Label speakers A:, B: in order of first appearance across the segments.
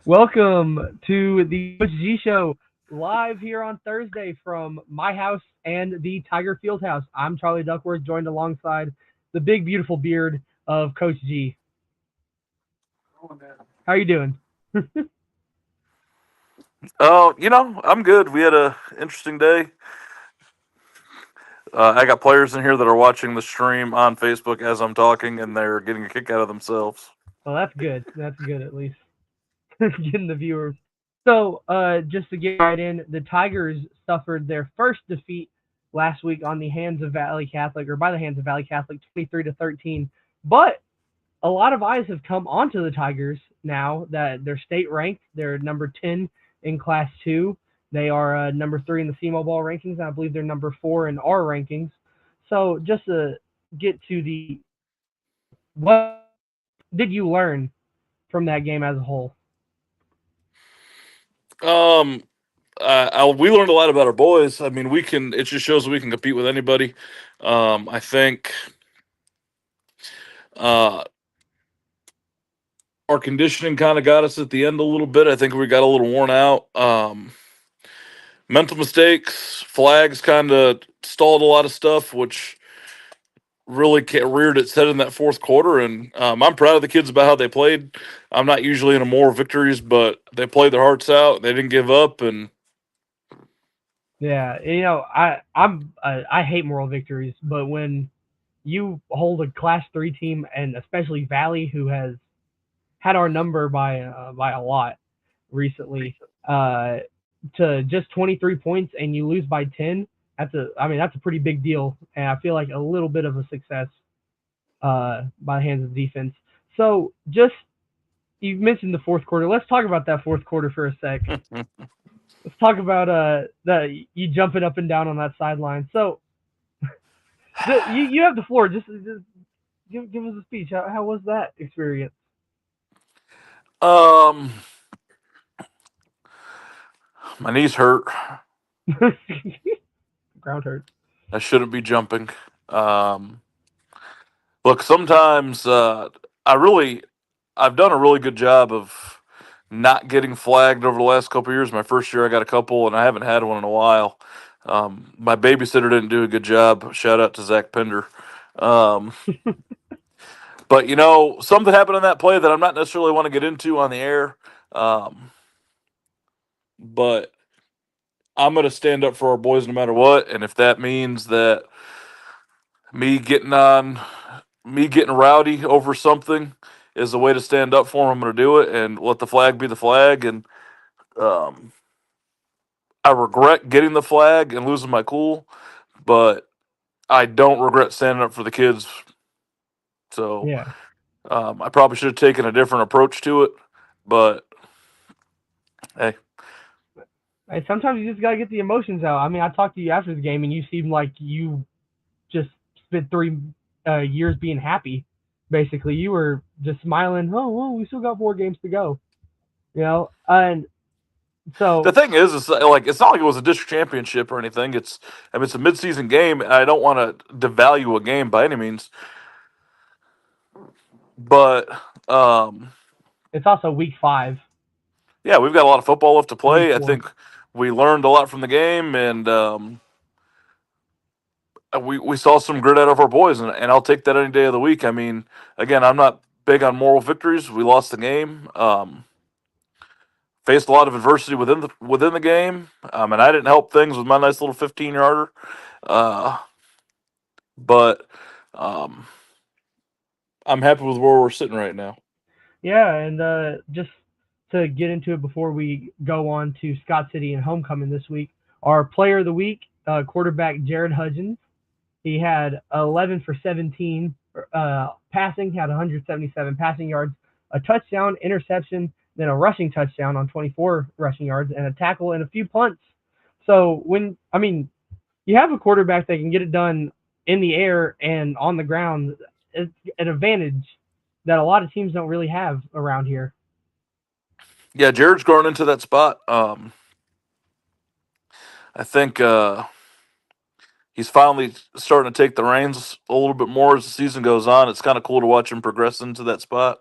A: Welcome to the Coach G Show live here on Thursday from my house and the Tiger Field House. I'm Charlie Duckworth, joined alongside the big, beautiful beard of Coach G. How are you doing?
B: Oh, I'm good. We had a interesting day. I got players in here that are watching the stream on Facebook as I'm talking, and they're getting a kick out of themselves.
A: Well, that's good. That's good, at least getting the viewers. So, just to get right in, the Tigers suffered their first defeat last week on the hands of Valley Catholic, or by the hands of Valley Catholic, 23-13. But a lot of eyes have come onto the Tigers now that they're state ranked. They're number 10 in Class 2. They are number 3 in the CMO ball rankings. And I believe they're number 4 in our rankings. So just to get to the what did you learn from that game as a whole?
B: Um, we learned a lot about our boys. I mean, we can. It just shows that we can compete with anybody. I think uh, our conditioning kind of got us at the end a little bit. I think we got a little worn out. Mental mistakes, flags kind of stalled a lot of stuff, which really reared its head in that fourth quarter. And I'm proud of the kids about how they played. I'm not usually in a moral victories, but they played their hearts out. They didn't give up, and
A: Yeah, I hate moral victories, but when you hold a Class 3 team and especially Valley, who has had our number by a lot recently, uh, to just 23 points and you lose by 10. That's a pretty big deal, and I feel like a little bit of a success by the hands of the defense. So just you mentioned the fourth quarter. Let's talk about that fourth quarter for a sec. Let's talk about the you jumping up and down on that sideline. So you have the floor. Just give us a speech. How was that experience?
B: um, my knees hurt.
A: Ground hurt.
B: I shouldn't be jumping. Um, Look, sometimes I've done a really good job of not getting flagged over the last couple of years. My first year, I got a couple, and I haven't had one in a while. My babysitter didn't do a good job. Shout out to Zach Pender. Um, but something happened on that play that I'm not necessarily want to get into on the air. Um, but I'm going to stand up for our boys no matter what, and if that means that me getting on me getting rowdy over something is a way to stand up for them, I'm going to do it and let the flag be the flag. And um, I regret getting the flag and losing my cool, but I don't regret standing up for the kids. So
A: Yeah.
B: I probably should have taken a different approach to it, but hey,
A: And sometimes you just gotta get the emotions out. I mean, I talked to you after the game, and you seemed like you just spent 3 years being happy. Basically, you were just smiling. Oh, well, we still got 4 games to go. And
B: the
A: so
B: thing is like it's not like it was a district championship or anything. It's a midseason game. I don't want to devalue a game by any means, but um,
A: it's also week 5,
B: yeah, we've got a lot of football left to
A: week
B: play. I
A: four.
B: think we learned a lot from the game, and we saw some grit out of our boys, and I'll take that any day of the week. I mean, again, I'm not big on moral victories. We lost the game, faced a lot of adversity within the game, and I didn't help things with my nice little 15 yarder. Uh, but um, I'm happy with where we're sitting right now.
A: Yeah, and just to get into it before we go on to Scott City and homecoming this week, our player of the week, quarterback Jared Hudgens. He had 11 for 17 passing, had 177 passing yards, a touchdown, interception, then a rushing touchdown on 24 rushing yards, and a tackle and a few punts. So you have a quarterback that can get it done in the air and on the ground. It's an advantage that a lot of teams don't really have around here.
B: Yeah, Jared's growing into that spot. I think he's finally starting to take the reins a little bit more as the season goes on. It's kind of cool to watch him progress into that spot.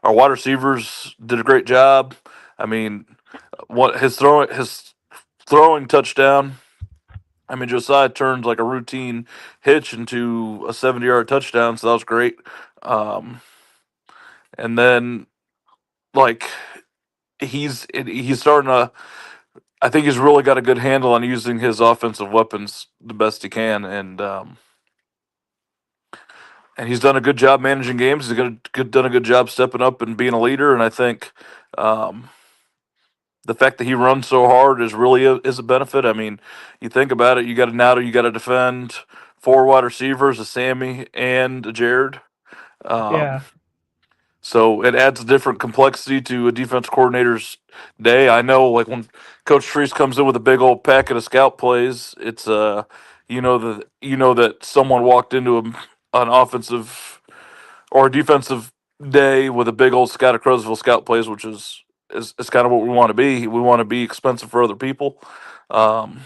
B: our wide receivers did a great job. I mean, what his throwing touchdown. I mean, Josiah turned like a routine hitch into a 70-yard touchdown, so that was great. Um, and then like he's starting to. I think he's really got a good handle on using his offensive weapons the best he can, and he's done a good job managing games. Done a good job stepping up and being a leader. And I think um, the fact that he runs so hard is a benefit. I mean, you think about it, you got to defend four wide receivers, a Sammy and a Jared.
A: Yeah,
B: Um, so it adds a different complexity to a defense coordinator's day. I know, like when Coach Treese comes in with a big old packet of scout plays, it's you know that someone walked into an offensive or a defensive day with a big old scout of Crowsville scout plays, which is kind of what we want to be. We want to be expensive for other people, um,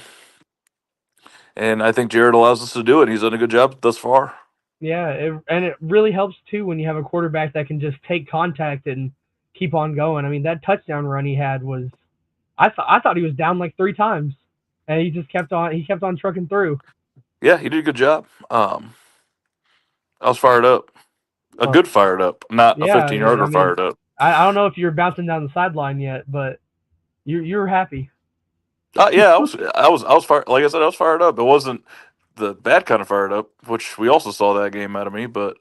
B: and I think Jared allows us to do it. He's done a good job thus far.
A: yeah, and it really helps too when you have a quarterback that can just take contact and keep on going. I mean, that touchdown run he had was, I thought he was down like 3 times, and he kept on trucking through.
B: Yeah, he did a good job. I was fired up, a
A: But
B: good fired up, not a
A: yeah,
B: 15
A: I
B: yarder
A: mean,
B: fired up.
A: I don't know if you're bouncing down the sideline yet, but you're happy.
B: Yeah, I was fired. Like I said, I was fired up. It wasn't the bad kind of fired up, which we also saw that game out of me. But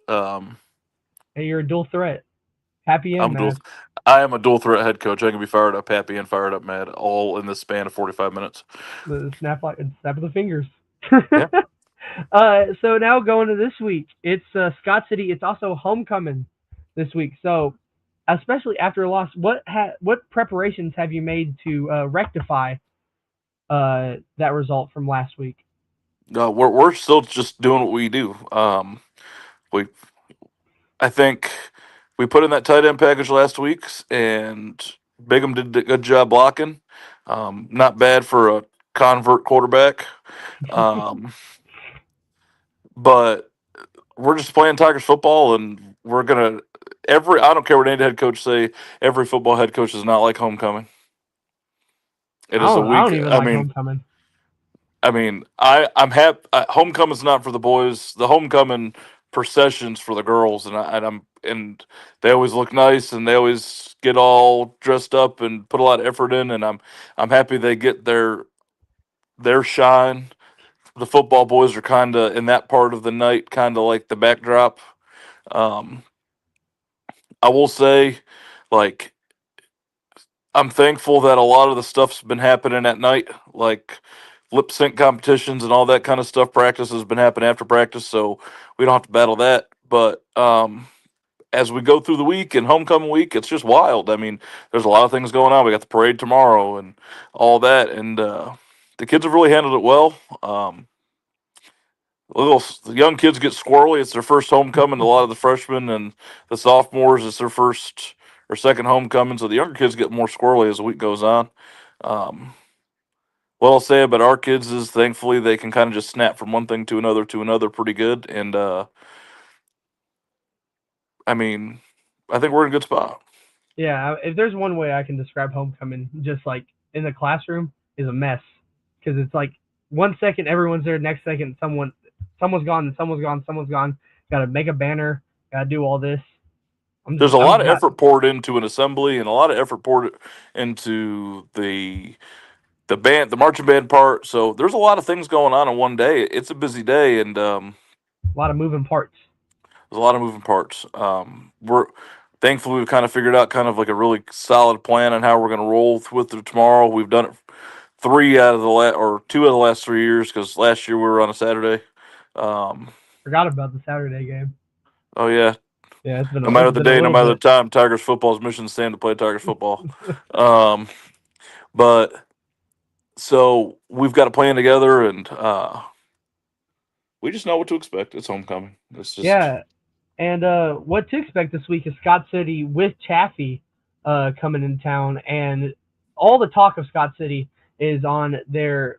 A: Hey, you're a dual threat, happy and
B: I'm dual.
A: mad.
B: I am a dual threat head coach. I can be fired up happy and fired up mad all in this span of 45 minutes.
A: The snap of the fingers.
B: Yeah.
A: So now going to this week, it's Scott City. It's also homecoming this week. So especially after a loss, what preparations have you made to rectify that result from last week?
B: We're still just doing what we do. We I think we put in that tight end package last week, and Bigham did a good job blocking. Not bad for a convert quarterback. Um, but we're just playing Tigers football, and we're gonna every. I don't care what any head coach say. Every football head coach is not like homecoming. It is a
A: I
B: week.
A: don't even
B: I
A: like
B: mean,
A: homecoming.
B: I'm happy. Homecoming's not for the boys. The homecoming processions for the girls, and they always look nice, and they always get all dressed up and put a lot of effort in, and I'm happy they get their shine. The football boys are kind of in that part of the night, kind of like the backdrop. Um, I will say, like, I'm thankful that a lot of the stuff's been happening at night, like lip sync competitions and all that kind of stuff. Practice has been happening after practice, so we don't have to battle that. But as we go through the week and homecoming week, it's just wild. I mean, there's a lot of things going on. We got the parade tomorrow and all that, and the kids have really handled it well. The young kids get squirrely. It's their first homecoming. A lot of the freshmen and the sophomores, it's their first or second homecoming. So the younger kids get more squirrely as the week goes on. Um, what I'll say about our kids is thankfully they can kind of just snap from one thing to another pretty good. And I mean, I think we're in a good spot.
A: Yeah, if there's one way I can describe homecoming, just like in the classroom, is a mess because it's like 1 second everyone's there, next second someone's gone, someone's gone, someone's gone. Got to make a banner, got to do all this.
B: There's a
A: I'm
B: lot
A: just
B: of
A: not.
B: effort poured into an assembly and a lot of effort poured into the band, the marching band part. So there's a lot of things going on in one day. It's a busy day, and
A: A lot of moving parts.
B: there's a lot of moving parts. We're thankfully we've kind of figured out kind of like a really solid plan on how we're going to roll with it tomorrow. We've done it three out of the or 2 of the last 3 years because last year we were on a Saturday. Um,
A: Forgot about the Saturday game.
B: oh yeah,
A: Yeah,
B: no
A: it's
B: matter the
A: been a
B: day, no
A: little
B: matter the
A: bit.
B: time, Tigers football is mission stand to play Tigers football. Um, but so we've got a plan together, and we just know what to expect. It's homecoming. It's just
A: Yeah, and what to expect this week is Scott City with Chaffee coming in town, and all the talk of Scott City is on their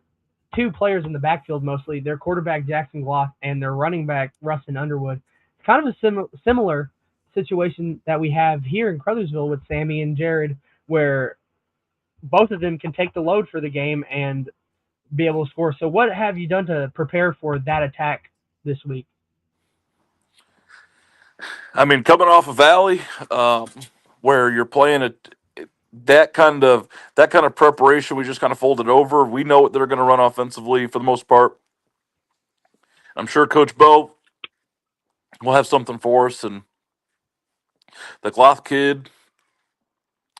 A: two players in the backfield mostly, their quarterback Jackson Glock and their running back Rustin Underwood. It's kind of a similar situation that we have here in Crothersville with Sammy and Jared, where both of them can take the load for the game and be able to score. So, what have you done to prepare for that attack this week?
B: I mean, coming off of Valley, where you're playing that kind of that kind of preparation, we just kind of folded over. We know what they're going to run offensively for the most part. I'm sure Coach Bo will have something for us, and the Gloth kid,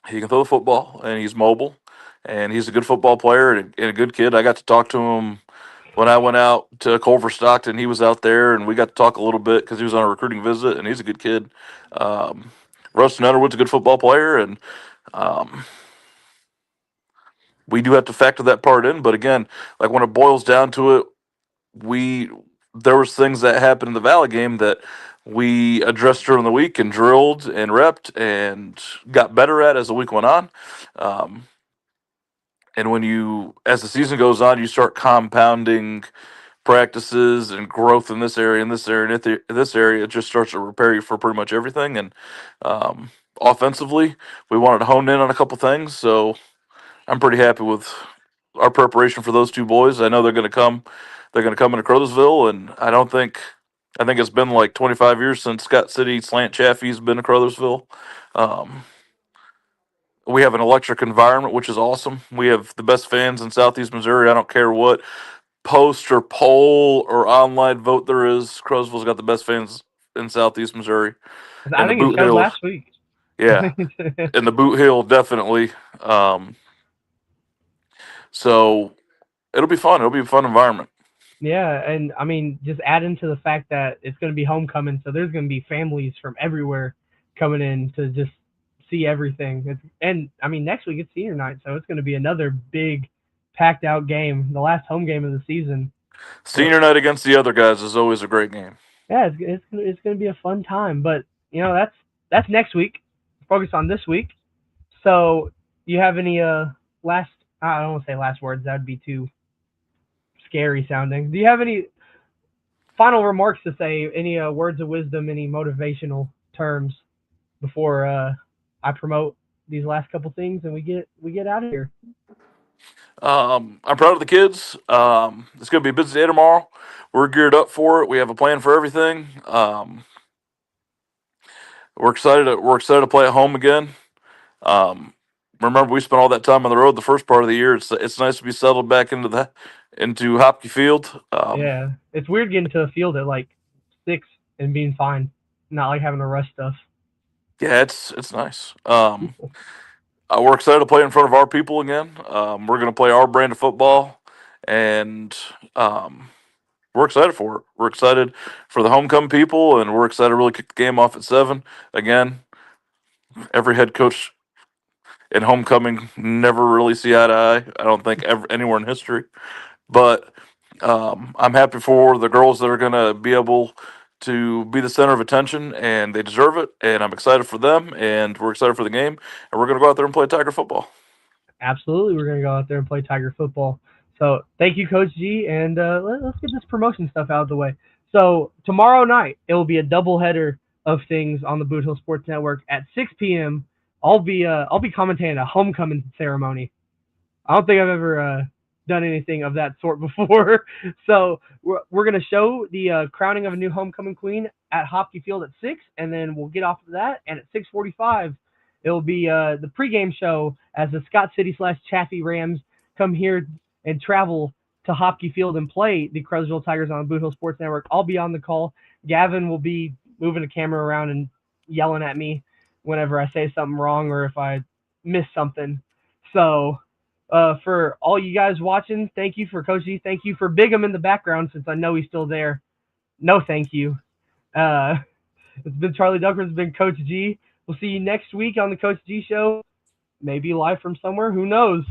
B: he can throw the football, and he's mobile, and he's a good football player and a good kid. I got to talk to him when I went out to Culver Stockton. He was out there, and we got to talk a little bit because he was on a recruiting visit, and he's a good kid. Um, Rustin Underwood's a good football player, and um, we do have to factor that part in. But again, like when it boils down to it, we there was things that happened in the Valley game that we addressed during the week and drilled and repped and got better at as the week went on. Um, and when you, as the season goes on, you start compounding practices and growth in this area, in this area, and in this area, it just starts to prepare you for pretty much everything. And um, offensively, we wanted to hone in on a couple things. So I'm pretty happy with our preparation for those two boys. I know they're going to come. They're going to come into Crothersville, and I don't think. I think it's been like 25 years since Scott City Slant Chaffee's been to Crothersville. Um, we have an electric environment, which is awesome. We have the best fans in Southeast Missouri. I don't care what post or poll or online vote there is. Crothersville's got the best fans in Southeast Missouri,
A: I
B: and the
A: think it
B: Boot
A: showed
B: Hill.
A: last week.
B: Yeah, and the Boot Hill definitely. Um, so it'll be fun. It'll be a fun environment.
A: Yeah, and I mean, just add into the fact that it's going to be homecoming, so there's going to be families from everywhere coming in to just see everything. And I mean, next week it's senior night, so it's going to be another big, packed out game, the last home game of the season. But
B: Senior night against the other guys is always a great game.
A: yeah, it's going to be a fun time. But that's next week. Focus on this week. So, you have any last? I don't want to say last words. That would be too scary sounding. Do you have any final remarks to say? Any words of wisdom? Any motivational terms before I promote these last couple things and we get out of here?
B: I'm proud of the kids. It's going to be a busy day tomorrow. We're geared up for it. We have a plan for everything. We're excited to play at home again. Um, Remember, we spent all that time on the road the first part of the year. It's nice to be settled back into Hopkey Field.
A: Yeah, it's weird getting to the field at like 6 and being fine, not like having to rush stuff.
B: Yeah, it's nice. We're excited to play in front of our people again. We're going to play our brand of football, and we're excited for it. We're excited for the homecoming people, and we're excited to really kick the game off at 7. Again, every head coach in homecoming never really see eye to eye. I don't think ever anywhere in history. But I'm happy for the girls that are going to be able to be the center of attention, and they deserve it. And I'm excited for them, and we're excited for the game, and we're going to go out there and play Tiger football.
A: Absolutely, we're gonna go out there and play Tiger football. So thank you, Coach G, and let's get this promotion stuff out of the way. So tomorrow night it will be a doubleheader of things on the Boot Hill Sports Network at 6 p.m. I'll be commentating a homecoming ceremony. I don't think I've ever done anything of that sort before. So we're going to show the crowning of a new homecoming queen at Hopkey Field at 6, and then we'll get off of that. And at 6:45, it will be the pregame show as the Scott City / Chaffee Rams come here and travel to Hopkey Field and play the Crothersville Tigers on the Boot Hill Sports Network. I'll be on the call. Gavin will be moving the camera around and yelling at me whenever I say something wrong or if I miss something. So for all you guys watching, thank you for Coach G. Thank you for Bigham in the background since I know he's still there. No, thank you. Uh, it's been Charlie Duckworth. It's been Coach G. We'll see you next week on the Coach G Show. Maybe live from somewhere. Who knows?